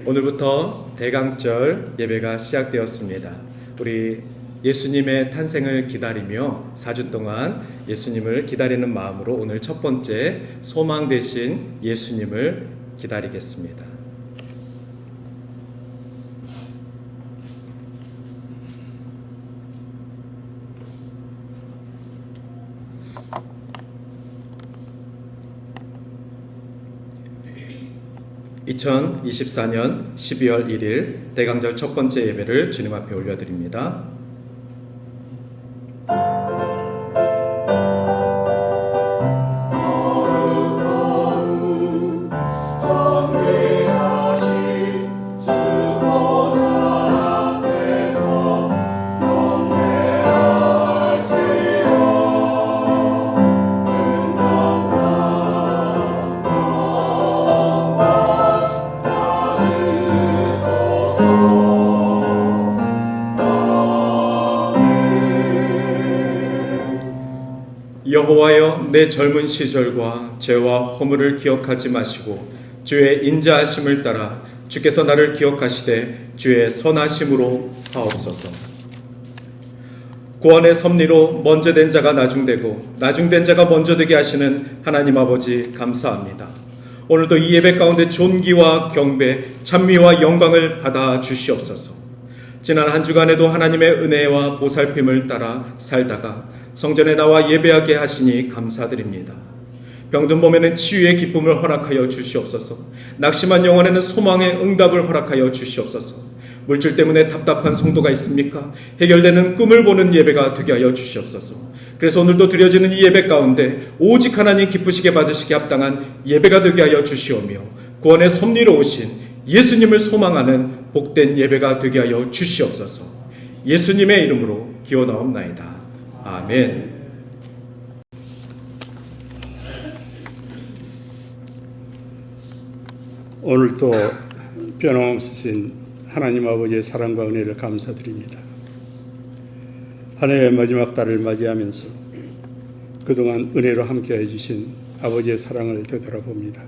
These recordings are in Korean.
오늘부터 대강절 예배가 시작되었습니다. 우리 예수님의 탄생을 기다리며 4주 동안 예수님을 기다리는 마음으로 오늘 첫 번째 소망 되신 예수님을 기다리겠습니다. (2024년 12월 1일) 대강절 첫 번째 예배를 주님 앞에 올려드립니다. 여호와여, 내 젊은 시절과 죄와 허물을 기억하지 마시고 주의 인자하심을 따라 주께서 나를 기억하시되 주의 선하심으로 하옵소서. 구원의 섭리로 먼저 된 자가 나중되고 나중된 자가 먼저 되게 하시는 하나님 아버지 감사합니다. 오늘도 이 예배 가운데 존귀와 경배, 찬미와 영광을 받아 주시옵소서. 지난 한 주간에도 하나님의 은혜와 보살핌을 따라 살다가 성전에 나와 예배하게 하시니 감사드립니다. 병든 몸에는 치유의 기쁨을 허락하여 주시옵소서. 낙심한 영혼에는 소망의 응답을 허락하여 주시옵소서. 물질 때문에 답답한 성도가 있습니까? 해결되는 꿈을 보는 예배가 되게 하여 주시옵소서. 그래서 오늘도 드려지는 이 예배 가운데 오직 하나님 기쁘시게 받으시기 합당한 예배가 되게 하여 주시오며 구원의 섭리로 오신 예수님을 소망하는 복된 예배가 되게 하여 주시옵소서. 예수님의 이름으로 기원하옵나이다. 아멘. 오늘도 변함없으신 하나님 아버지의 사랑과 은혜를 감사드립니다. 한 해의 마지막 달을 맞이하면서 그동안 은혜로 함께해 주신 아버지의 사랑을 되돌아봅니다.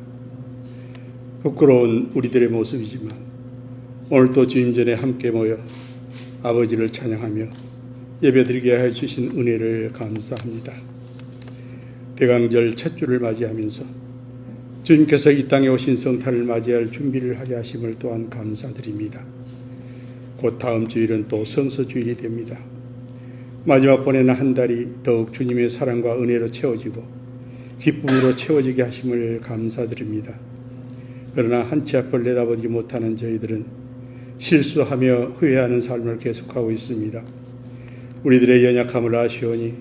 부끄러운 우리들의 모습이지만 오늘도 주님 전에 함께 모여 아버지를 찬양하며 예배드리게 해주신 은혜를 감사합니다. 대강절 첫 주를 맞이하면서 주님께서 이 땅에 오신 성탄을 맞이할 준비를 하게 하심을 또한 감사드립니다. 곧 다음 주일은 또 성서주일이 됩니다. 마지막 보내는 한 달이 더욱 주님의 사랑과 은혜로 채워지고 기쁨으로 채워지게 하심을 감사드립니다. 그러나 한치 앞을 내다보지 못하는 저희들은 실수하며 후회하는 삶을 계속하고 있습니다. 우리들의 연약함을 아시오니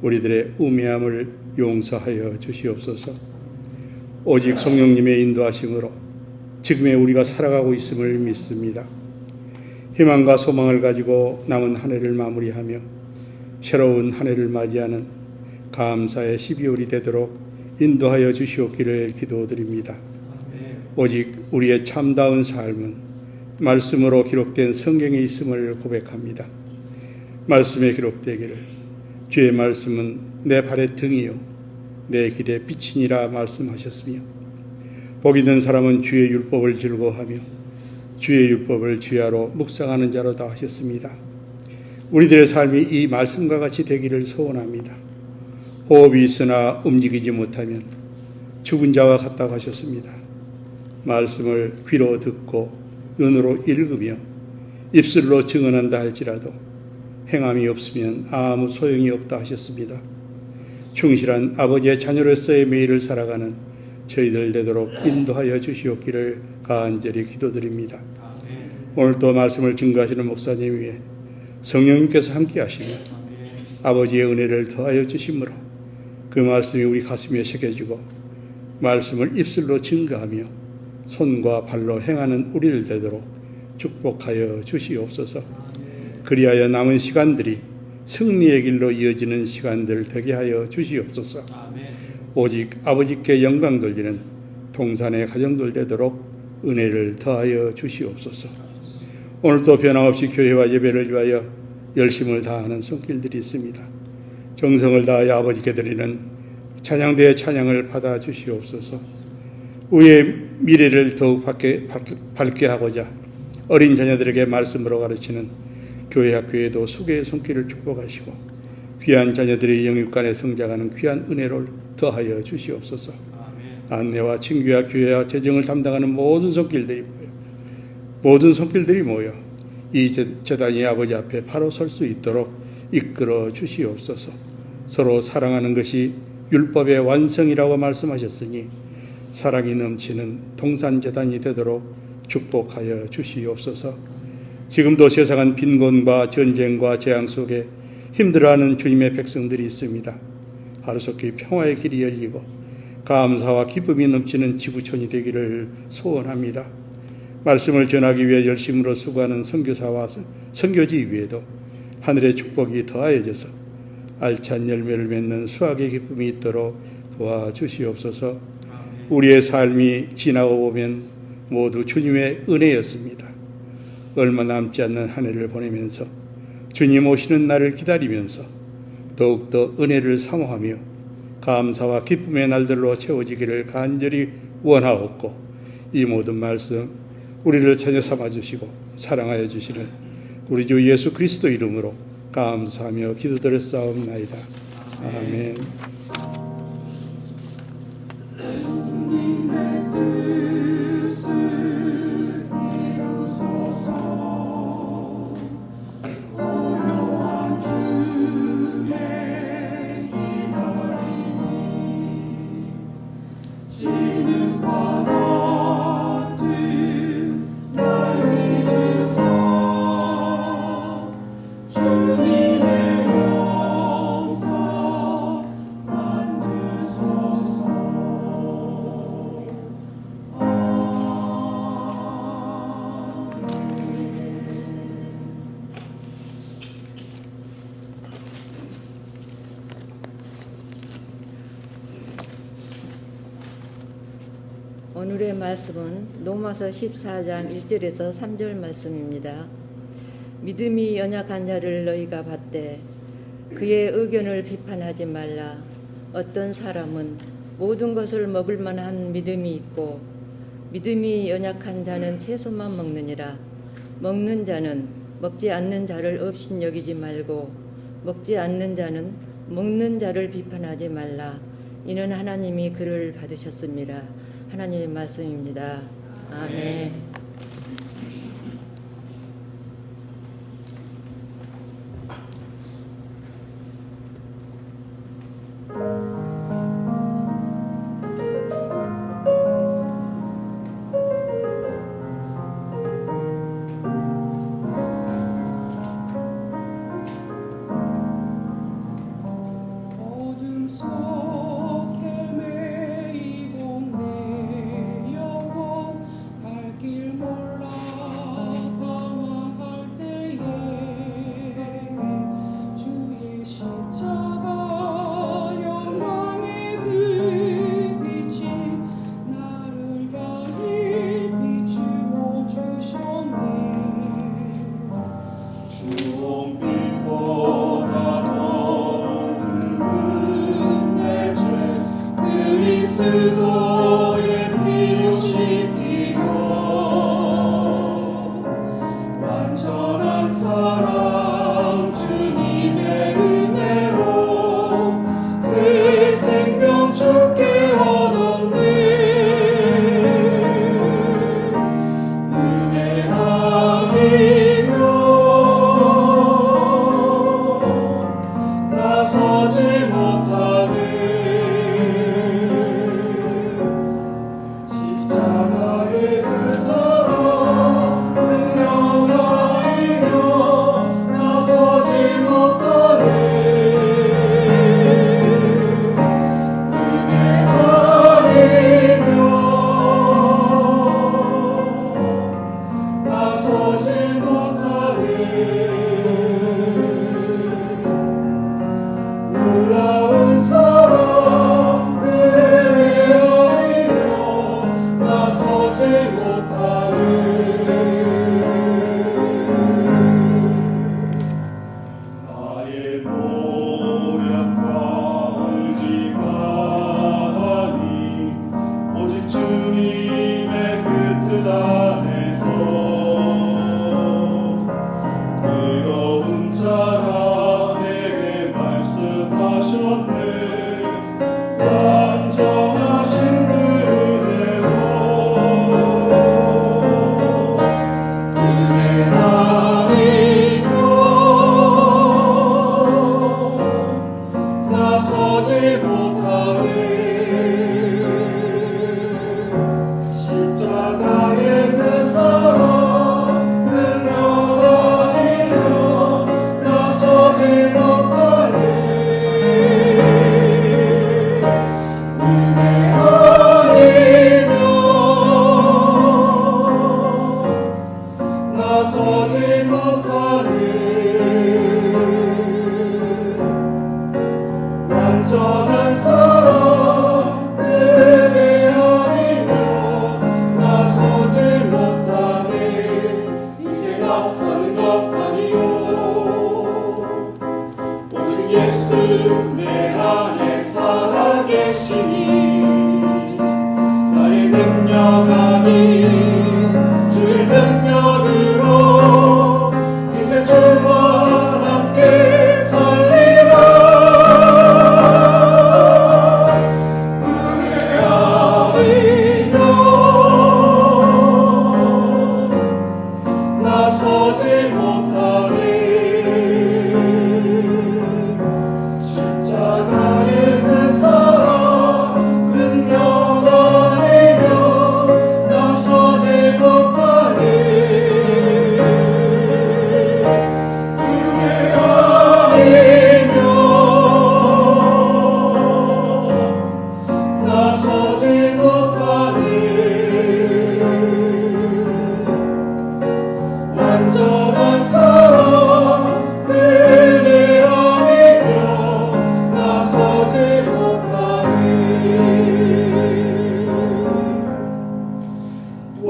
우리들의 우매함을 용서하여 주시옵소서. 오직 성령님의 인도하심으로 지금의 우리가 살아가고 있음을 믿습니다. 희망과 소망을 가지고 남은 한 해를 마무리하며 새로운 한 해를 맞이하는 감사의 12월이 되도록 인도하여 주시옵기를 기도드립니다. 오직 우리의 참다운 삶은 말씀으로 기록된 성경에 있음을 고백합니다. 말씀에 기록되기를 주의 말씀은 내 발의 등이요 내 길의 빛이니라 말씀하셨으며 복 있는 사람은 주의 율법을 즐거워하며 주의 율법을 주야로 묵상하는 자로다 하셨습니다. 우리들의 삶이 이 말씀과 같이 되기를 소원합니다. 호흡이 있으나 움직이지 못하면 죽은 자와 같다고 하셨습니다. 말씀을 귀로 듣고 눈으로 읽으며 입술로 증언한다 할지라도 행함이 없으면 아무 소용이 없다 하셨습니다. 충실한 아버지의 자녀로서의 매일을 살아가는 저희들 되도록 인도하여 주시옵기를 간절히 기도드립니다. 오늘도 말씀을 증거하시는 목사님 위에 성령님께서 함께 하시며 아버지의 은혜를 더하여 주심으로 그 말씀이 우리 가슴에 새겨지고 말씀을 입술로 증거하며 손과 발로 행하는 우리들 되도록 축복하여 주시옵소서. 그리하여 남은 시간들이 승리의 길로 이어지는 시간들 되게 하여 주시옵소서. 오직 아버지께 영광 돌리는 동산의 가정들 되도록 은혜를 더하여 주시옵소서. 오늘도 변함없이 교회와 예배를 위하여 열심을 다하는 손길들이 있습니다. 정성을 다하여 아버지께 드리는 찬양대의 찬양을 받아 주시옵소서. 우리의 미래를 더욱 밝게 하고자 어린 자녀들에게 말씀으로 가르치는 교회 학교에도 수고의 손길을 축복하시고 귀한 자녀들의 영육간에 성장하는 귀한 은혜를 더하여 주시옵소서. 안내와 친교와 교회와 재정을 담당하는 모든 손길들이 모여 이 재단이 아버지 앞에 바로 설 수 있도록 이끌어 주시옵소서. 서로 사랑하는 것이 율법의 완성이라고 말씀하셨으니 사랑이 넘치는 동산재단이 되도록 축복하여 주시옵소서. 지금도 세상은 빈곤과 전쟁과 재앙 속에 힘들어하는 주님의 백성들이 있습니다. 하루속히 평화의 길이 열리고 감사와 기쁨이 넘치는 지구촌이 되기를 소원합니다. 말씀을 전하기 위해 열심으로 수고하는 선교사와 선교지 위에도 하늘의 축복이 더하여져서 알찬 열매를 맺는 수확의 기쁨이 있도록 도와주시옵소서. 우리의 삶이 지나고 보면 모두 주님의 은혜였습니다. 얼마 남지 않는 한 해를 보내면서 주님 오시는 날을 기다리면서 더욱더 은혜를 사모하며 감사와 기쁨의 날들로 채워지기를 간절히 원하옵고 이 모든 말씀 우리를 자녀 삼아 주시고 사랑하여 주시는 우리 주 예수 그리스도 이름으로 감사하며 기도드렸사옵나이다. 아멘. 오늘의 말씀은 로마서 14장 1절에서 3절 말씀입니다. 믿음이 연약한 자를 너희가 받되 그의 의견을 비판하지 말라. 어떤 사람은 모든 것을 먹을 만한 믿음이 있고 믿음이 연약한 자는 채소만 먹느니라. 먹는 자는 먹지 않는 자를 없인 여기지 말고 먹지 않는 자는 먹는 자를 비판하지 말라. 이는 하나님이 그를 받으셨습니다. 하나님의 말씀입니다. 아멘. 어둠 속 헤매이던 내 영혼 갈 길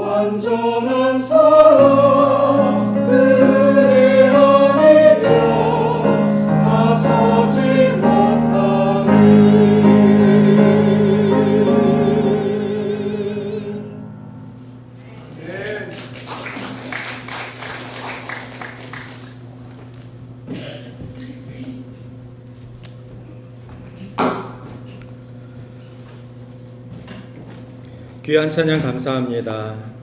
완전한 사랑 은혜 아니면 나서지 못하는 귀한 찬양 감사합니다.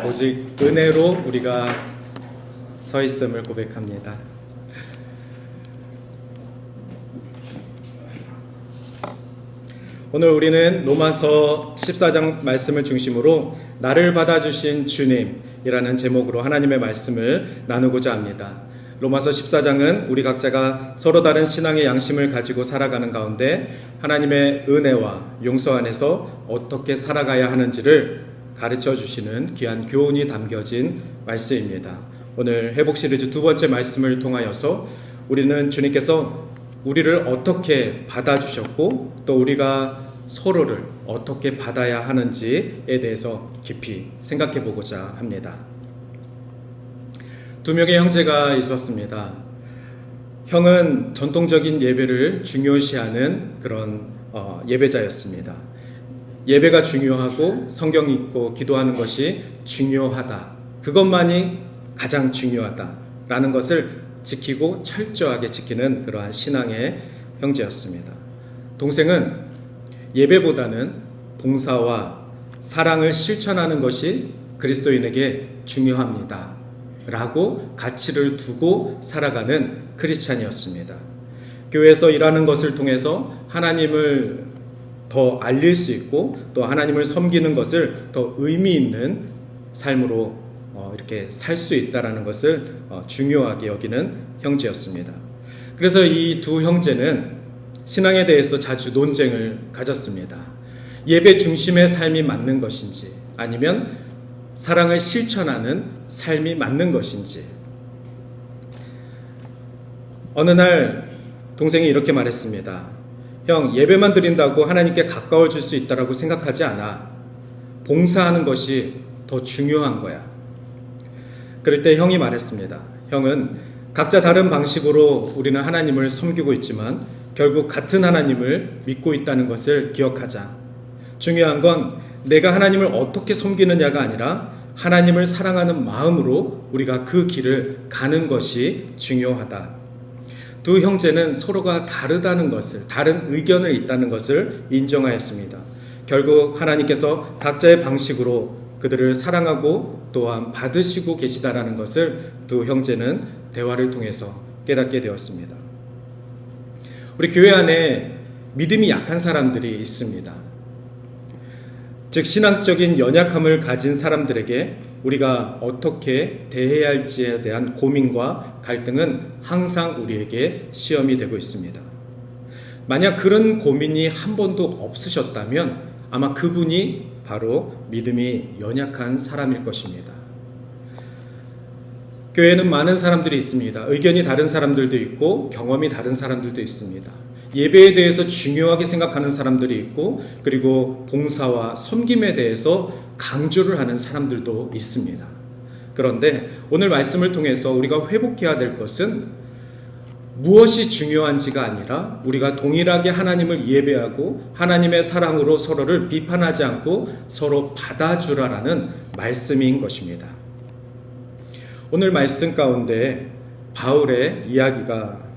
오직 은혜로 우리가 서 있음을 고백합니다. 오늘 우리는 로마서 14장 말씀을 중심으로 나를 받아주신 주님이라는 제목으로 하나님의 말씀을 나누고자 합니다. 로마서 14장은 우리 각자가 서로 다른 신앙의 양심을 가지고 살아가는 가운데 하나님의 은혜와 용서 안에서 어떻게 살아가야 하는지를 가르쳐 주시는 귀한 교훈이 담겨진 말씀입니다. 오늘 회복 시리즈 두 번째 말씀을 통하여서 우리는 주님께서 우리를 어떻게 받아주셨고 또 우리가 서로를 어떻게 받아야 하는지에 대해서 깊이 생각해 보고자 합니다. 두 명의 형제가 있었습니다. 형은 전통적인 예배를 중요시하는 그런 예배자였습니다. 예배가 중요하고 성경 읽고 기도하는 것이 중요하다. 그것만이 가장 중요하다라는 것을 지키고 철저하게 지키는 그러한 신앙의 형제였습니다. 동생은 예배보다는 봉사와 사랑을 실천하는 것이 그리스도인에게 중요합니다. 라고 가치를 두고 살아가는 크리스찬이었습니다. 교회에서 일하는 것을 통해서 하나님을 더 알릴 수 있고 또 하나님을 섬기는 것을 더 의미 있는 삶으로 이렇게 살 수 있다라는 것을 중요하게 여기는 형제였습니다. 그래서 이 두 형제는 신앙에 대해서 자주 논쟁을 가졌습니다. 예배 중심의 삶이 맞는 것인지 아니면 사랑을 실천하는 삶이 맞는 것인지. 어느 날 동생이 이렇게 말했습니다. 형, 예배만 드린다고 하나님께 가까워질 수 있다고 생각하지 않아. 봉사하는 것이 더 중요한 거야. 그럴 때 형이 말했습니다. 형은 각자 다른 방식으로 우리는 하나님을 섬기고 있지만 결국 같은 하나님을 믿고 있다는 것을 기억하자. 중요한 건 내가 하나님을 어떻게 섬기느냐가 아니라 하나님을 사랑하는 마음으로 우리가 그 길을 가는 것이 중요하다. 두 형제는 서로가 다르다는 것을, 다른 의견을 있다는 것을 인정하였습니다. 결국 하나님께서 각자의 방식으로 그들을 사랑하고 또한 받으시고 계시다라는 것을 두 형제는 대화를 통해서 깨닫게 되었습니다. 우리 교회 안에 믿음이 약한 사람들이 있습니다. 즉 신앙적인 연약함을 가진 사람들에게 우리가 어떻게 대해야 할지에 대한 고민과 갈등은 항상 우리에게 시험이 되고 있습니다. 만약 그런 고민이 한 번도 없으셨다면 아마 그분이 바로 믿음이 연약한 사람일 것입니다. 교회에는 많은 사람들이 있습니다. 의견이 다른 사람들도 있고 경험이 다른 사람들도 있습니다. 예배에 대해서 중요하게 생각하는 사람들이 있고 그리고 봉사와 섬김에 대해서 강조를 하는 사람들도 있습니다. 그런데 오늘 말씀을 통해서 우리가 회복해야 될 것은 무엇이 중요한지가 아니라 우리가 동일하게 하나님을 예배하고 하나님의 사랑으로 서로를 비판하지 않고 서로 받아주라라는 말씀인 것입니다. 오늘 말씀 가운데 바울의 이야기가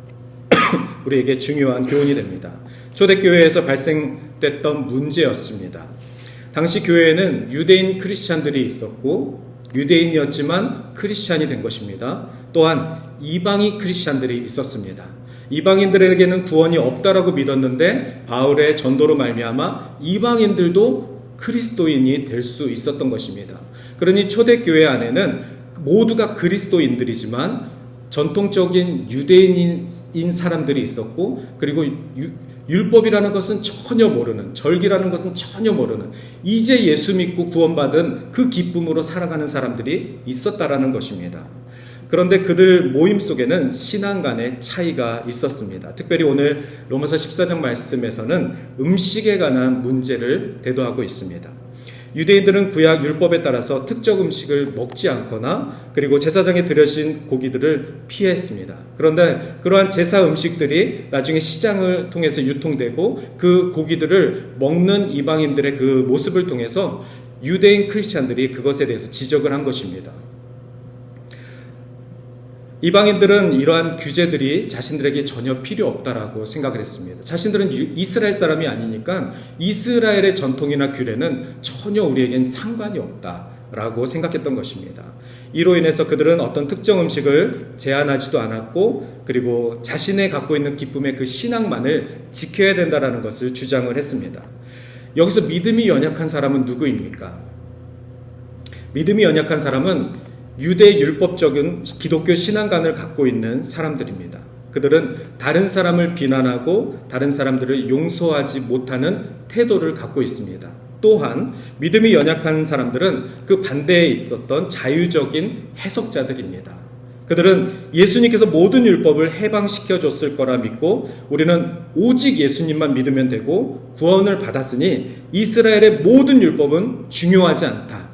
우리에게 중요한 교훈이 됩니다. 초대교회에서 발생됐던 문제였습니다. 당시 교회에는 유대인 크리스찬들이 있었고 유대인이었지만 크리스찬이 된 것입니다. 또한 이방인 크리스찬들이 있었습니다. 이방인들에게는 구원이 없다라고 믿었는데 바울의 전도로 말미암아 이방인들도 그리스도인이 될 수 있었던 것입니다. 그러니 초대교회 안에는 모두가 그리스도인들이지만 전통적인 유대인인 사람들이 있었고 그리고 율법이라는 것은 전혀 모르는, 절기라는 것은 전혀 모르는, 이제 예수 믿고 구원받은 그 기쁨으로 살아가는 사람들이 있었다라는 것입니다. 그런데 그들 모임 속에는 신앙 간의 차이가 있었습니다. 특별히 오늘 로마서 14장 말씀에서는 음식에 관한 문제를 대두하고 있습니다. 유대인들은 구약 율법에 따라서 특정 음식을 먹지 않거나 그리고 제사장에 드려진 고기들을 피했습니다. 그런데 그러한 제사 음식들이 나중에 시장을 통해서 유통되고 그 고기들을 먹는 이방인들의 그 모습을 통해서 유대인 크리스찬들이 그것에 대해서 지적을 한 것입니다. 이방인들은 이러한 규제들이 자신들에게 전혀 필요 없다라고 생각을 했습니다. 자신들은 이스라엘 사람이 아니니까 이스라엘의 전통이나 규례는 전혀 우리에겐 상관이 없다라고 생각했던 것입니다. 이로 인해서 그들은 어떤 특정 음식을 제한하지도 않았고 그리고 자신의 갖고 있는 기쁨의 그 신앙만을 지켜야 된다라는 것을 주장을 했습니다. 여기서 믿음이 연약한 사람은 누구입니까? 믿음이 연약한 사람은 유대 율법적인 기독교 신앙관을 갖고 있는 사람들입니다. 그들은 다른 사람을 비난하고 다른 사람들을 용서하지 못하는 태도를 갖고 있습니다. 또한 믿음이 연약한 사람들은 그 반대에 있었던 자유적인 해석자들입니다. 그들은 예수님께서 모든 율법을 해방시켜 줬을 거라 믿고 우리는 오직 예수님만 믿으면 되고 구원을 받았으니 이스라엘의 모든 율법은 중요하지 않다.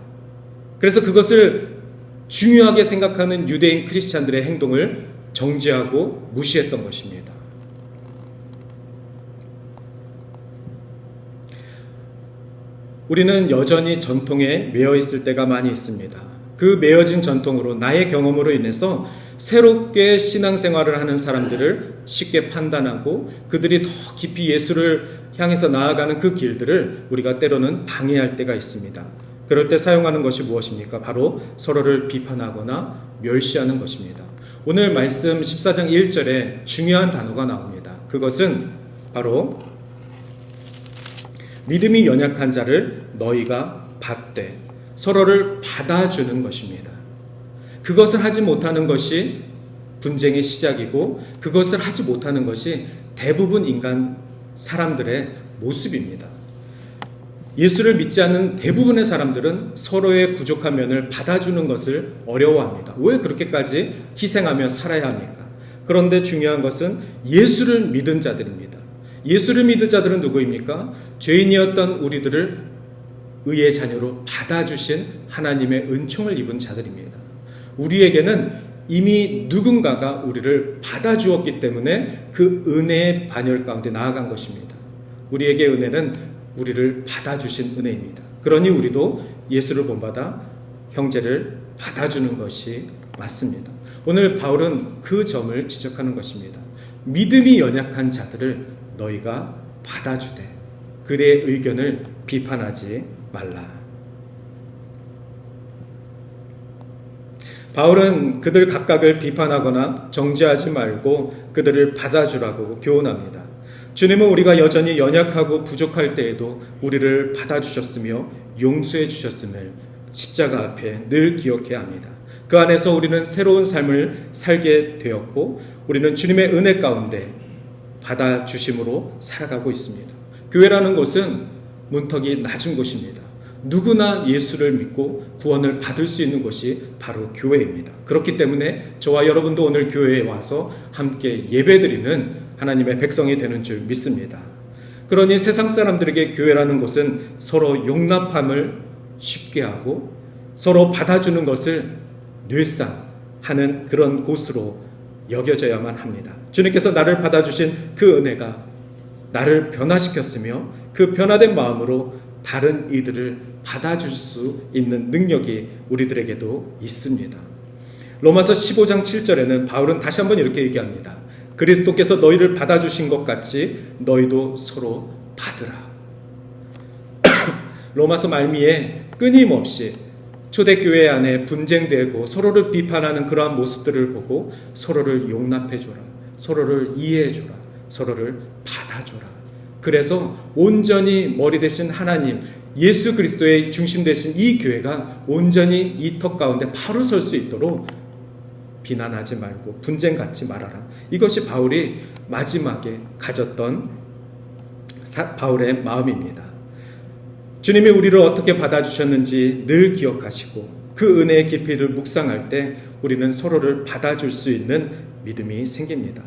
그래서 그것을 중요하게 생각하는 유대인 크리스찬들의 행동을 정죄하고 무시했던 것입니다. 우리는 여전히 전통에 매여 있을 때가 많이 있습니다. 그 매여진 전통으로 나의 경험으로 인해서 새롭게 신앙생활을 하는 사람들을 쉽게 판단하고 그들이 더 깊이 예수를 향해서 나아가는 그 길들을 우리가 때로는 방해할 때가 있습니다. 그럴 때 사용하는 것이 무엇입니까? 바로 서로를 비판하거나 멸시하는 것입니다. 오늘 말씀 14장 1절에 중요한 단어가 나옵니다. 그것은 바로 믿음이 연약한 자를 너희가 받되 서로를 받아주는 것입니다. 그것을 하지 못하는 것이 분쟁의 시작이고 그것을 하지 못하는 것이 대부분 인간 사람들의 모습입니다. 예수를 믿지 않는 대부분의 사람들은 서로의 부족한 면을 받아주는 것을 어려워합니다. 왜 그렇게까지 희생하며 살아야 합니까? 그런데 중요한 것은 예수를 믿은 자들입니다. 예수를 믿은 자들은 누구입니까? 죄인이었던 우리들을 의의 자녀로 받아주신 하나님의 은총을 입은 자들입니다. 우리에게는 이미 누군가가 우리를 받아주었기 때문에 그 은혜의 반열 가운데 나아간 것입니다. 우리에게 은혜는 우리를 받아주신 은혜입니다. 그러니 우리도 예수를 본받아 형제를 받아주는 것이 맞습니다. 오늘 바울은 그 점을 지적하는 것입니다. 믿음이 연약한 자들을 너희가 받아주되 그들의 의견을 비판하지 말라. 바울은 그들 각각을 비판하거나 정죄하지 말고 그들을 받아주라고 교훈합니다. 주님은 우리가 여전히 연약하고 부족할 때에도 우리를 받아주셨으며 용서해 주셨음을 십자가 앞에 늘 기억해야 합니다. 그 안에서 우리는 새로운 삶을 살게 되었고 우리는 주님의 은혜 가운데 받아주심으로 살아가고 있습니다. 교회라는 곳은 문턱이 낮은 곳입니다. 누구나 예수를 믿고 구원을 받을 수 있는 곳이 바로 교회입니다. 그렇기 때문에 저와 여러분도 오늘 교회에 와서 함께 예배드리는 하나님의 백성이 되는 줄 믿습니다. 그러니 세상 사람들에게 교회라는 곳은 서로 용납함을 쉽게 하고 서로 받아주는 것을 늘상 하는 그런 곳으로 여겨져야만 합니다. 주님께서 나를 받아주신 그 은혜가 나를 변화시켰으며 그 변화된 마음으로 다른 이들을 받아줄 수 있는 능력이 우리들에게도 있습니다. 로마서 15장 7절에는 바울은 다시 한번 이렇게 얘기합니다. 그리스도께서 너희를 받아주신 것 같이 너희도 서로 받으라. 로마서 말미에 끊임없이 초대교회 안에 분쟁되고 서로를 비판하는 그러한 모습들을 보고 서로를 용납해줘라, 서로를 이해해줘라, 서로를 받아줘라. 그래서 온전히 머리 되신 하나님 예수 그리스도의 중심 되신 이 교회가 온전히 이 턱 가운데 바로 설 수 있도록 비난하지 말고 분쟁 갖지 말아라. 이것이 바울이 마지막에 가졌던 바울의 마음입니다. 주님이 우리를 어떻게 받아주셨는지 늘 기억하시고 그 은혜의 깊이를 묵상할 때 우리는 서로를 받아줄 수 있는 믿음이 생깁니다.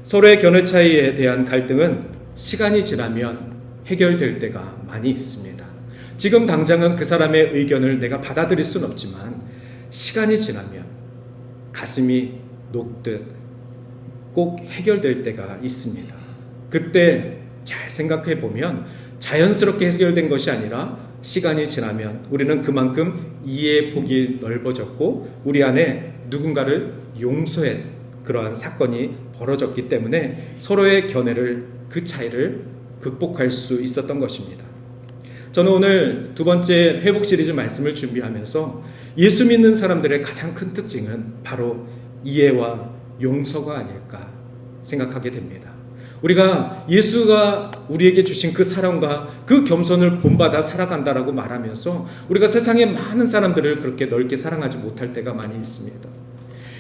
서로의 견해 차이에 대한 갈등은 시간이 지나면 해결될 때가 많이 있습니다. 지금 당장은 그 사람의 의견을 내가 받아들일 수는 없지만 시간이 지나면 가슴이 녹듯 꼭 해결될 때가 있습니다. 그때 잘 생각해 보면 자연스럽게 해결된 것이 아니라 시간이 지나면 우리는 그만큼 이해의 폭이 넓어졌고 우리 안에 누군가를 용서한 그러한 사건이 벌어졌기 때문에 서로의 견해를 그 차이를 극복할 수 있었던 것입니다. 저는 오늘 두 번째 회복 시리즈 말씀을 준비하면서 예수 믿는 사람들의 가장 큰 특징은 바로 이해와 용서가 아닐까 생각하게 됩니다. 우리가 예수가 우리에게 주신 그 사랑과 그 겸손을 본받아 살아간다라고 말하면서 우리가 세상의 많은 사람들을 그렇게 넓게 사랑하지 못할 때가 많이 있습니다.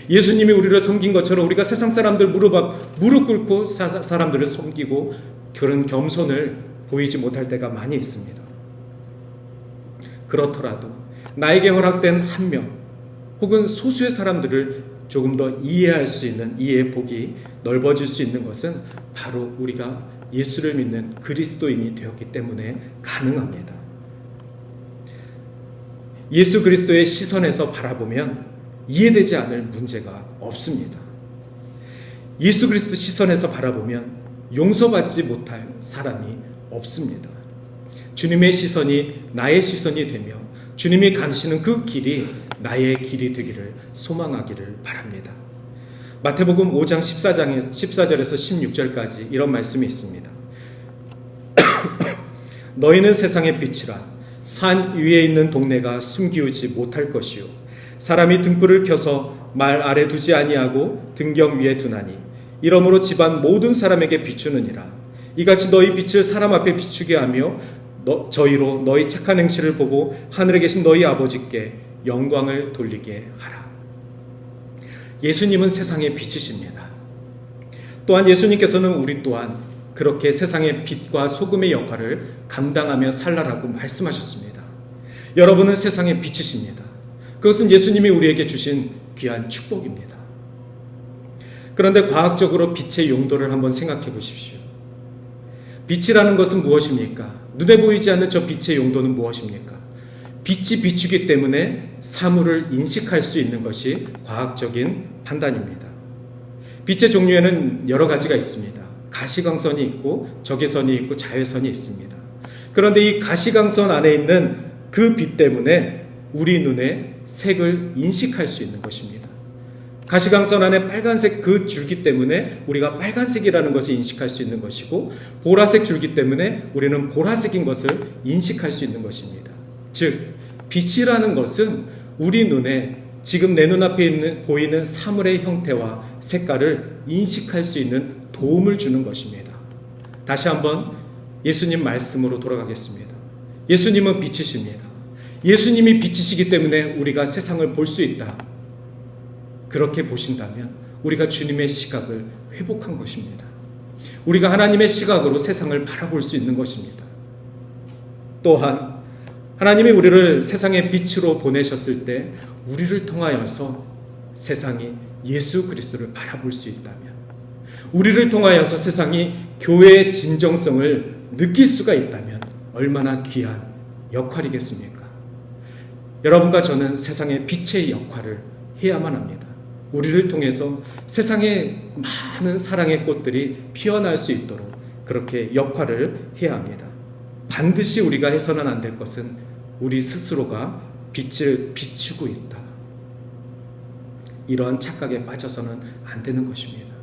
예수님이 우리를 섬긴 것처럼 우리가 세상 사람들 무릎 꿇고 사람들을 섬기고 그런 겸손을 보이지 못할 때가 많이 있습니다. 그렇더라도 나에게 허락된 한 명 혹은 소수의 사람들을 조금 더 이해할 수 있는 이해의 폭이 넓어질 수 있는 것은 바로 우리가 예수를 믿는 그리스도인이 되었기 때문에 가능합니다. 예수 그리스도의 시선에서 바라보면 이해되지 않을 문제가 없습니다. 예수 그리스도 시선에서 바라보면 용서받지 못할 사람이 없습니다. 주님의 시선이 나의 시선이 되며 주님이 가시는 그 길이 나의 길이 되기를 소망하기를 바랍니다. 마태복음 5장 14절에서 16절까지 이런 말씀이 있습니다. 너희는 세상의 빛이라. 산 위에 있는 동네가 숨기우지 못할 것이요 사람이 등불을 켜서 말 아래 두지 아니하고 등경 위에 두나니 이러므로 집안 모든 사람에게 비추느니라. 이같이 너희 빛을 사람 앞에 비추게 하며 저희로 너희 착한 행실을 보고 하늘에 계신 너희 아버지께 영광을 돌리게 하라. 예수님은 세상의 빛이십니다. 또한 예수님께서는 우리 또한 그렇게 세상의 빛과 소금의 역할을 감당하며 살라라고 말씀하셨습니다. 여러분은 세상의 빛이십니다. 그것은 예수님이 우리에게 주신 귀한 축복입니다. 그런데 과학적으로 빛의 용도를 한번 생각해 보십시오. 빛이라는 것은 무엇입니까? 눈에 보이지 않는 저 빛의 용도는 무엇입니까? 빛이 비추기 때문에 사물을 인식할 수 있는 것이 과학적인 판단입니다. 빛의 종류에는 여러 가지가 있습니다. 가시광선이 있고 적외선이 있고 자외선이 있습니다. 그런데 이 가시광선 안에 있는 그 빛 때문에 우리 눈에 색을 인식할 수 있는 것입니다. 가시광선 안에 빨간색 그 줄기 때문에 우리가 빨간색이라는 것을 인식할 수 있는 것이고 보라색 줄기 때문에 우리는 보라색인 것을 인식할 수 있는 것입니다. 즉 빛이라는 것은 우리 눈에 지금 내 눈앞에 보이는 사물의 형태와 색깔을 인식할 수 있는 도움을 주는 것입니다. 다시 한번 예수님 말씀으로 돌아가겠습니다. 예수님은 빛이십니다. 예수님이 빛이시기 때문에 우리가 세상을 볼 수 있다. 그렇게 보신다면 우리가 주님의 시각을 회복한 것입니다. 우리가 하나님의 시각으로 세상을 바라볼 수 있는 것입니다. 또한 하나님이 우리를 세상의 빛으로 보내셨을 때 우리를 통하여서 세상이 예수 그리스도를 바라볼 수 있다면, 우리를 통하여서 세상이 교회의 진정성을 느낄 수가 있다면 얼마나 귀한 역할이겠습니까? 여러분과 저는 세상의 빛의 역할을 해야만 합니다. 우리를 통해서 세상에 많은 사랑의 꽃들이 피어날 수 있도록 그렇게 역할을 해야 합니다. 반드시 우리가 해서는 안 될 것은 우리 스스로가 빛을 비추고 있다. 이러한 착각에 빠져서는 안 되는 것입니다.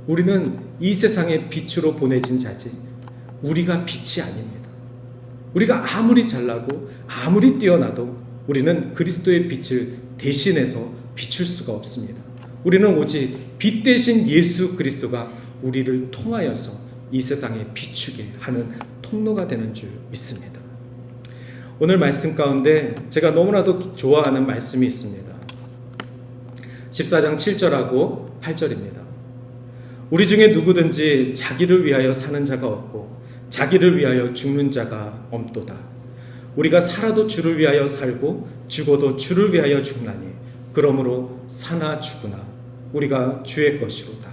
우리는 이 세상의 빛으로 보내진 자지 우리가 빛이 아닙니다. 우리가 아무리 잘나고 아무리 뛰어나도 우리는 그리스도의 빛을 대신해서 비출 수가 없습니다. 우리는 오직 빛 대신 예수 그리스도가 우리를 통하여서 이 세상에 비추게 하는 통로가 되는 줄 믿습니다. 오늘 말씀 가운데 제가 너무나도 좋아하는 말씀이 있습니다. 14장 7절하고 8절입니다. 우리 중에 누구든지 자기를 위하여 사는 자가 없고 자기를 위하여 죽는 자가 없도다. 우리가 살아도 주를 위하여 살고 죽어도 주를 위하여 죽나니 그러므로 사나 죽으나 우리가 주의 것이로다.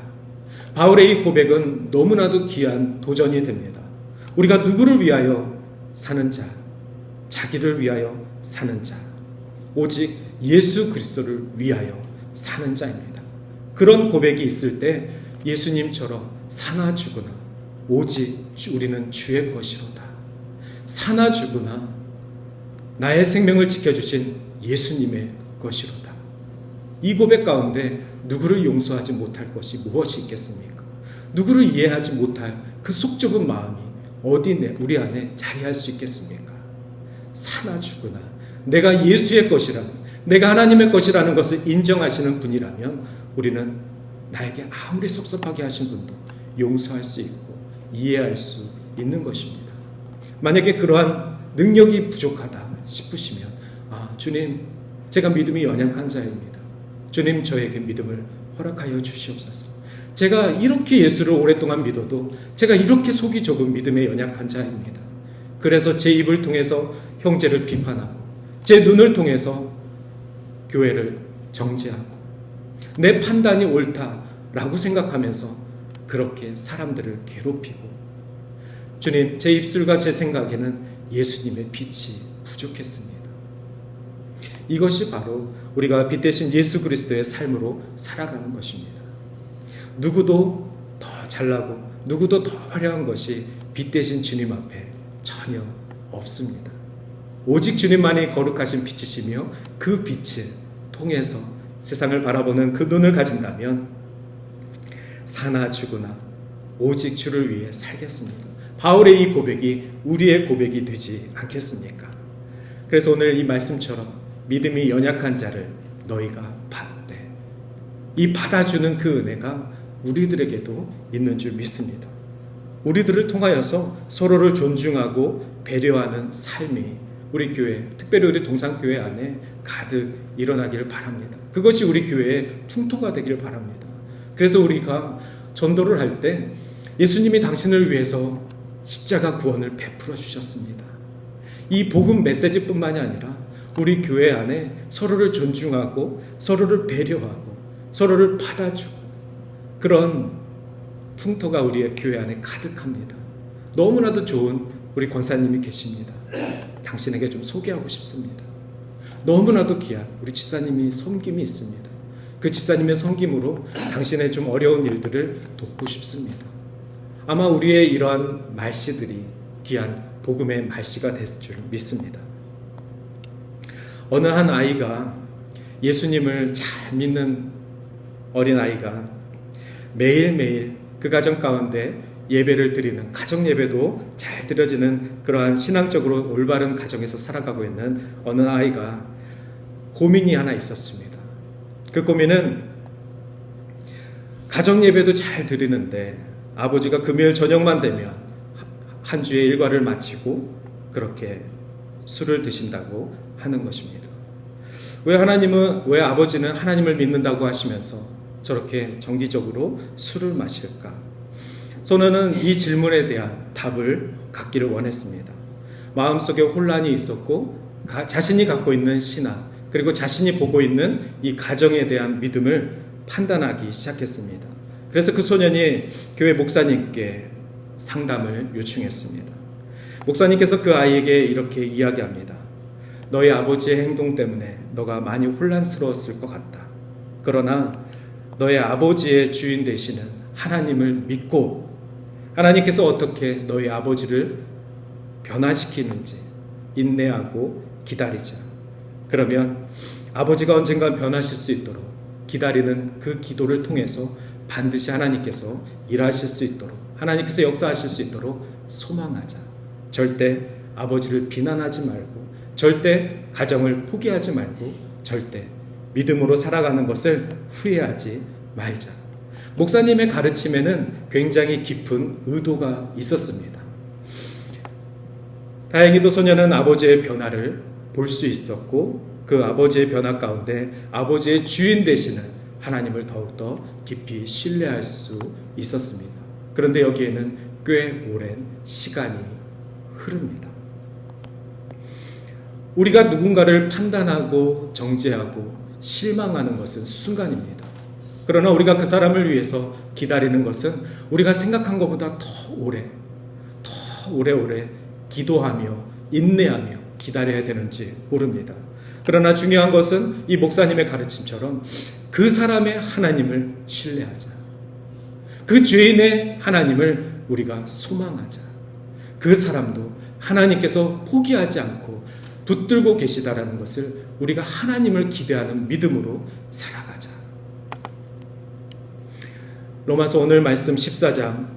바울의 이 고백은 너무나도 귀한 도전이 됩니다. 우리가 누구를 위하여 사는 자, 자기를 위하여 사는 자, 오직 예수 그리스도를 위하여 사는 자입니다. 그런 고백이 있을 때 예수님처럼 사나 죽으나 오직 우리는 주의 것이로다. 사나 죽으나 나의 생명을 지켜주신 예수님의 것이로다. 이 고백 가운데 누구를 용서하지 못할 것이 무엇이 있겠습니까? 누구를 이해하지 못할 그 속 좁은 마음이 어디 우리 안에 자리할 수 있겠습니까? 사나 죽으나 내가 예수의 것이라는, 내가 하나님의 것이라는 것을 인정하시는 분이라면 우리는 나에게 아무리 섭섭하게 하신 분도 용서할 수 있고 이해할 수 있는 것입니다. 만약에 그러한 능력이 부족하다 싶으시면 주님, 제가 믿음이 연약한 자입니다. 주님, 저에게 믿음을 허락하여 주시옵소서. 제가 이렇게 예수를 오랫동안 믿어도 제가 이렇게 속이 좁은 믿음에 연약한 자입니다. 그래서 제 입을 통해서 형제를 비판하고 제 눈을 통해서 교회를 정죄하고 내 판단이 옳다라고 생각하면서 그렇게 사람들을 괴롭히고, 주님, 제 입술과 제 생각에는 예수님의 빛이 부족했습니다. 이것이 바로 우리가 빛 대신 예수 그리스도의 삶으로 살아가는 것입니다. 누구도 더 잘나고 누구도 더 화려한 것이 빛 대신 주님 앞에 전혀 없습니다. 오직 주님만이 거룩하신 빛이시며 그 빛을 통해서 세상을 바라보는 그 눈을 가진다면 사나 죽으나 오직 주를 위해 살겠습니다. 바울의 이 고백이 우리의 고백이 되지 않겠습니까? 그래서 오늘 이 말씀처럼 믿음이 연약한 자를 너희가 받되, 이 받아주는 그 은혜가 우리들에게도 있는 줄 믿습니다. 우리들을 통하여서 서로를 존중하고 배려하는 삶이 우리 교회, 특별히 우리 동산교회 안에 가득 일어나기를 바랍니다. 그것이 우리 교회의 풍토가 되기를 바랍니다. 그래서 우리가 전도를 할 때 예수님이 당신을 위해서 십자가 구원을 베풀어 주셨습니다. 이 복음 메시지뿐만이 아니라 우리 교회 안에 서로를 존중하고 서로를 배려하고 서로를 받아주고 그런 풍토가 우리의 교회 안에 가득합니다. 너무나도 좋은 우리 권사님이 계십니다. 당신에게 좀 소개하고 싶습니다. 너무나도 귀한 우리 지사님이 섬김이 있습니다. 그 지사님의 섬김으로 당신의 좀 어려운 일들을 돕고 싶습니다. 아마 우리의 이러한 말씨들이 귀한 복음의 말씨가 됐을 줄 믿습니다. 어느 한 아이가, 예수님을 잘 믿는 어린 아이가 매일매일 그 가정 가운데 예배를 드리는, 가정 예배도 잘 드려지는 그러한 신앙적으로 올바른 가정에서 살아가고 있는 어느 아이가 고민이 하나 있었습니다. 그 고민은 가정 예배도 잘 드리는데 아버지가 금요일 저녁만 되면 한 주의 일과를 마치고 그렇게 술을 드신다고 하는 것입니다. 왜 아버지는 하나님을 믿는다고 하시면서 저렇게 정기적으로 술을 마실까? 소녀는 이 질문에 대한 답을 갖기를 원했습니다. 마음속에 혼란이 있었고 자신이 갖고 있는 신앙, 그리고 자신이 보고 있는 이 가정에 대한 믿음을 판단하기 시작했습니다. 그래서 그 소년이 교회 목사님께 상담을 요청했습니다. 목사님께서 그 아이에게 이렇게 이야기합니다. 너희 아버지의 행동 때문에 너가 많이 혼란스러웠을 것 같다. 그러나 너의 아버지의 주인 되시는 하나님을 믿고 하나님께서 어떻게 너희 아버지를 변화시키는지 인내하고 기다리자. 그러면 아버지가 언젠가 변하실 수 있도록 기다리는 그 기도를 통해서 반드시 하나님께서 일하실 수 있도록, 하나님께서 역사하실 수 있도록 소망하자. 절대 아버지를 비난하지 말고, 절대 가정을 포기하지 말고, 절대 믿음으로 살아가는 것을 후회하지 말자. 목사님의 가르침에는 굉장히 깊은 의도가 있었습니다. 다행히도 소녀는 아버지의 변화를 볼 수 있었고 그 아버지의 변화 가운데 아버지의 주인 되시는 하나님을 더욱더 깊이 신뢰할 수 있었습니다. 그런데 여기에는 꽤 오랜 시간이 흐릅니다. 우리가 누군가를 판단하고 정죄하고 실망하는 것은 순간입니다. 그러나 우리가 그 사람을 위해서 기다리는 것은 우리가 생각한 것보다 더 오래 기도하며 인내하며 기다려야 되는지 모릅니다. 그러나 중요한 것은 이 목사님의 가르침처럼 그 사람의 하나님을 신뢰하자. 그 죄인의 하나님을 우리가 소망하자. 그 사람도 하나님께서 포기하지 않고 붙들고 계시다라는 것을 우리가 하나님을 기대하는 믿음으로 살아가자. 로마서 오늘 말씀 14장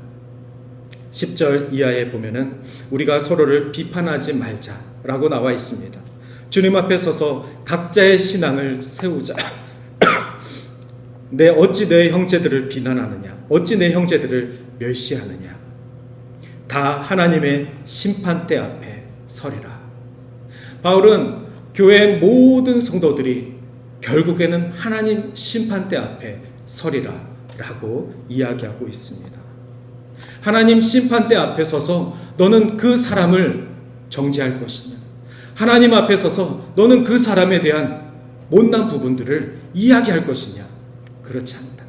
10절 이하에 보면은 우리가 서로를 비판하지 말자라고 나와 있습니다. 주님 앞에 서서 각자의 신앙을 세우자. 어찌 내 형제들을 비난하느냐? 어찌 내 형제들을 멸시하느냐? 다 하나님의 심판대 앞에 서리라. 바울은 교회의 모든 성도들이 결국에는 하나님 심판대 앞에 서리라 라고 이야기하고 있습니다. 하나님 심판대 앞에 서서 너는 그 사람을 정죄할 것이냐? 하나님 앞에 서서 너는 그 사람에 대한 못난 부분들을 이야기할 것이냐? 그렇지 않다.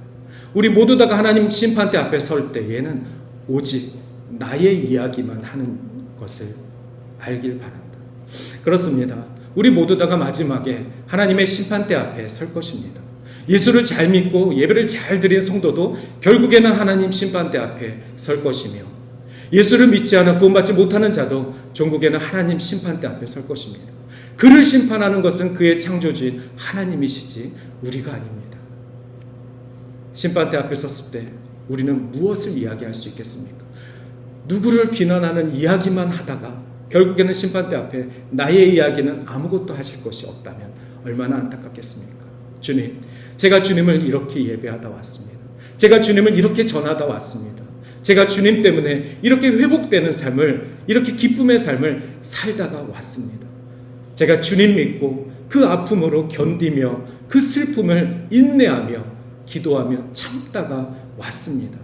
우리 모두 다가 하나님 심판대 앞에 설 때에는 오직 나의 이야기만 하는 것을 알길 바란다. 그렇습니다. 우리 모두 다가 마지막에 하나님의 심판대 앞에 설 것입니다. 예수를 잘 믿고 예배를 잘 드린 성도도 결국에는 하나님 심판대 앞에 설 것이며, 예수를 믿지 않아 구원받지 못하는 자도 종국에는 하나님 심판대 앞에 설 것입니다. 그를 심판하는 것은 그의 창조주인 하나님이시지 우리가 아닙니다. 심판대 앞에 섰을 때 우리는 무엇을 이야기할 수 있겠습니까? 누구를 비난하는 이야기만 하다가 결국에는 심판대 앞에 나의 이야기는 아무것도 하실 것이 없다면 얼마나 안타깝겠습니까? 주님, 제가 주님을 이렇게 예배하다 왔습니다. 제가 주님을 이렇게 전하다 왔습니다. 제가 주님 때문에 이렇게 회복되는 삶을, 이렇게 기쁨의 삶을 살다가 왔습니다. 제가 주님 믿고 그 아픔으로 견디며 그 슬픔을 인내하며 기도하며 참다가 왔습니다.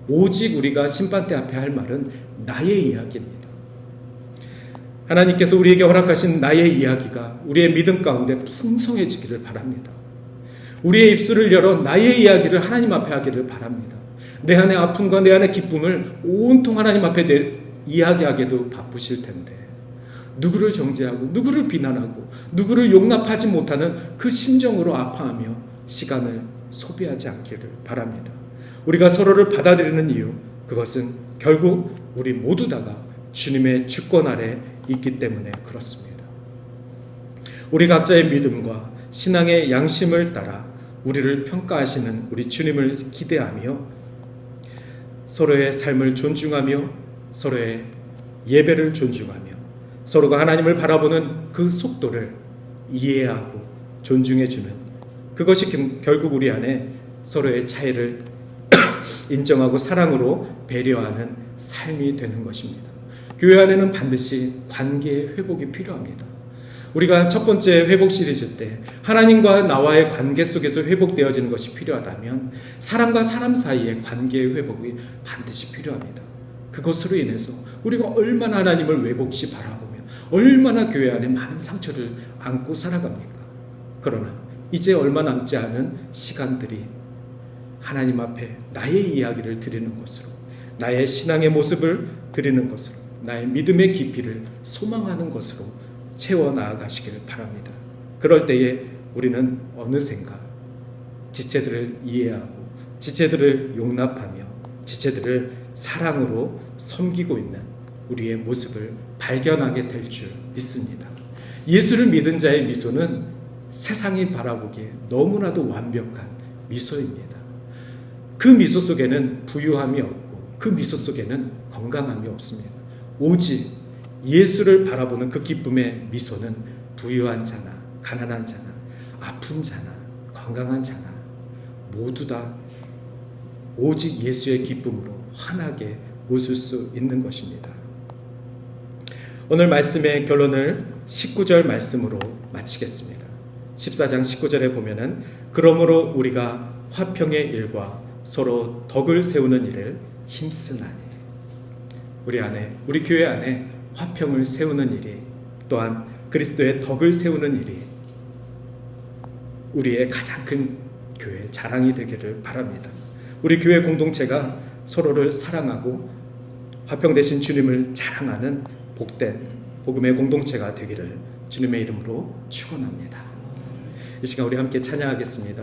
오직 우리가 심판대 앞에 할 말은 나의 이야기입니다. 하나님께서 우리에게 허락하신 나의 이야기가 우리의 믿음 가운데 풍성해지기를 바랍니다. 우리의 입술을 열어 나의 이야기를 하나님 앞에 하기를 바랍니다. 내 안의 아픔과 내 안의 기쁨을 온통 하나님 앞에 이야기하기도 바쁘실 텐데, 누구를 정죄하고 누구를 비난하고 누구를 용납하지 못하는 그 심정으로 아파하며 시간을 소비하지 않기를 바랍니다. 우리가 서로를 받아들이는 이유, 그것은 결국 우리 모두 다가 주님의 주권 아래 있기 때문에 그렇습니다. 우리 각자의 믿음과 신앙의 양심을 따라 우리를 평가하시는 우리 주님을 기대하며 서로의 삶을 존중하며 서로의 예배를 존중하며 서로가 하나님을 바라보는 그 속도를 이해하고 존중해주는, 그것이 결국 우리 안에 서로의 차이를 인정하고 사랑으로 배려하는 삶이 되는 것입니다. 교회 안에는 반드시 관계의 회복이 필요합니다. 우리가 첫 번째 회복 시리즈 때 하나님과 나와의 관계 속에서 회복되어지는 것이 필요하다면 사람과 사람 사이의 관계의 회복이 반드시 필요합니다. 그것으로 인해서 우리가 얼마나 하나님을 왜곡시 바라보며 얼마나 교회 안에 많은 상처를 안고 살아갑니까? 그러나 이제 얼마 남지 않은 시간들이 하나님 앞에 나의 이야기를 드리는 것으로, 나의 신앙의 모습을 드리는 것으로, 나의 믿음의 깊이를 소망하는 것으로 채워 나아가시기를 바랍니다. 그럴 때에 우리는 어느샌가 지체들을 이해하고 지체들을 용납하며 지체들을 사랑으로 섬기고 있는 우리의 모습을 발견하게 될 줄 믿습니다. 예수를 믿은 자의 미소는 세상이 바라보기에 너무나도 완벽한 미소입니다. 그 미소 속에는 부유함이 없고 그 미소 속에는 건강함이 없습니다. 오직 예수를 바라보는 그 기쁨의 미소는 부유한 자나 가난한 자나 아픈 자나 건강한 자나 모두 다 오직 예수의 기쁨으로 환하게 웃을 수 있는 것입니다. 오늘 말씀의 결론을 19절 말씀으로 마치겠습니다. 14장 19절에 보면은 그러므로 우리가 화평의 일과 서로 덕을 세우는 일을 힘쓰나니, 우리 안에, 우리 교회 안에 화평을 세우는 일이, 또한 그리스도의 덕을 세우는 일이 우리의 가장 큰 교회 자랑이 되기를 바랍니다. 우리 교회 공동체가 서로를 사랑하고 화평 되신 주님을 자랑하는 복된 복음의 공동체가 되기를 주님의 이름으로 축원합니다. 이 시간 우리 함께 찬양하겠습니다.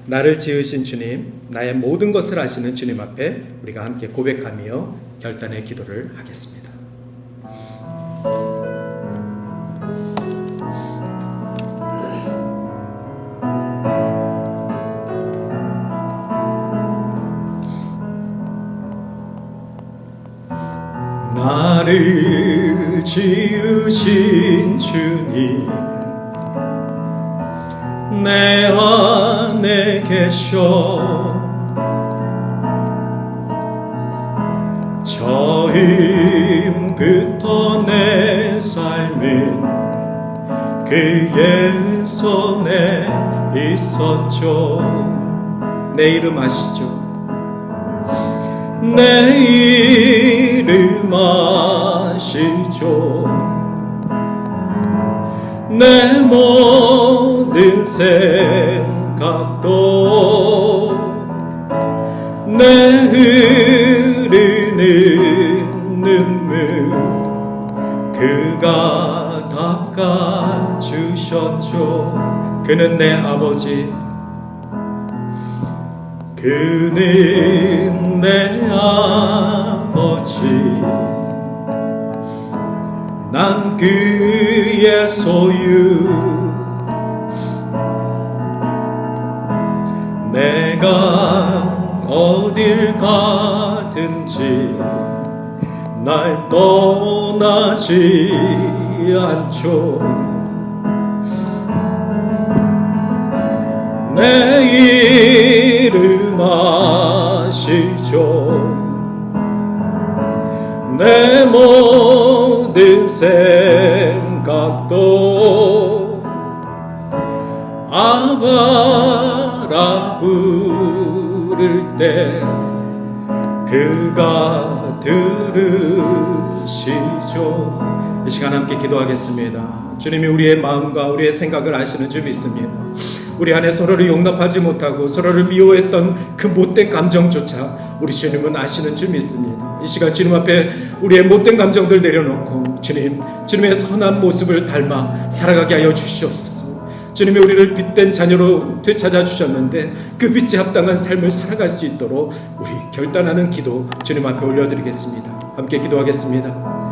나를 지으신 주님, 나의 모든 것을 아시는 주님 앞에 우리가 함께 고백하며 결단의 기도를 하겠습니다. 나를 지으신 주님, 내 안에 계셔 처음부터 내 삶은 그의 손에 있었죠. 내 이름 아시죠? 내 이름 아시죠? 내 모든 생각도 내 흐르는 눈물 그가 닦아주셨죠. 그는 내 아버지, 그는 내 아버지, 난 그의 소유. 내가 어딜 가든지 날 떠나지 않죠. 내 이름 아시죠? 내 모든 생각도 아바라 부를 때 그가 들으시죠. 이 시간 함께 기도하겠습니다. 주님이 우리의 마음과 우리의 생각을 아시는 줄 믿습니다. 우리 안에 서로를 용납하지 못하고 서로를 미워했던 그 못된 감정조차 우리 주님은 아시는 줄 믿습니다. 이 시간 주님 앞에 우리의 못된 감정들 내려놓고 주님의 선한 모습을 닮아 살아가게 하여 주시옵소서. 주님이 우리를 빛된 자녀로 되찾아 주셨는데 그 빛에 합당한 삶을 살아갈 수 있도록 우리 결단하는 기도 주님 앞에 올려드리겠습니다. 함께 기도하겠습니다.